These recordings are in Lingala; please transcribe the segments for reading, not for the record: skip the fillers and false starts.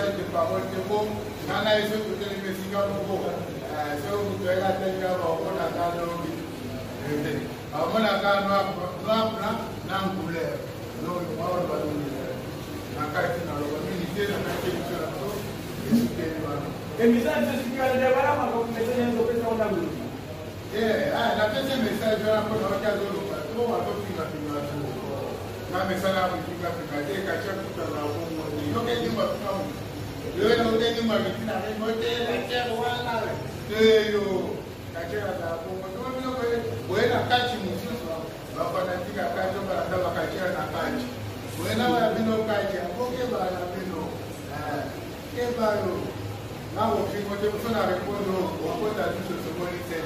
message de parole que bon, nana et ceux qui les messieurs pour vous. Ceux qui vous la tête là, on a gardé au vide. On a gardé noir blanc, non couleur. Non, on va le voir. La carte dans le ministère de la Culture et message de ce qu'il y a là, on va mettre un peu dans la rue. La deuxième message, je vais apprendre à faire le cas. Tout le monde va faire la figure. Ma message à vous, la figure, c'est qu'à chaque fois, on va vous dire, ok, tu vas faire. Je vais vous dire, tu vas faire la figure, la terre, voilà. Et yo, la terre, la figure, vous voyez la carte, vous va faire la figure, la carte, on va faire la carte, la carte. Vous voyez là, on va faire la carte, ok, va la figure. Et bah, là, on fait quoi? On a répondu au point à tout ce que vous dites.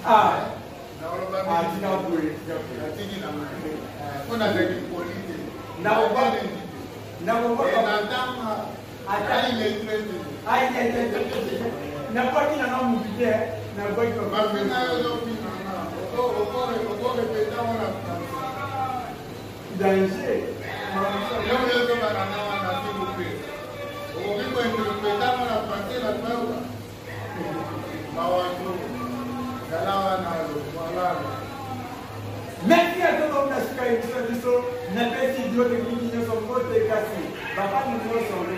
Ah, on a dit la politique. Merci à tous les gens qui ont été là. Merci à tous les gens qui ont été là.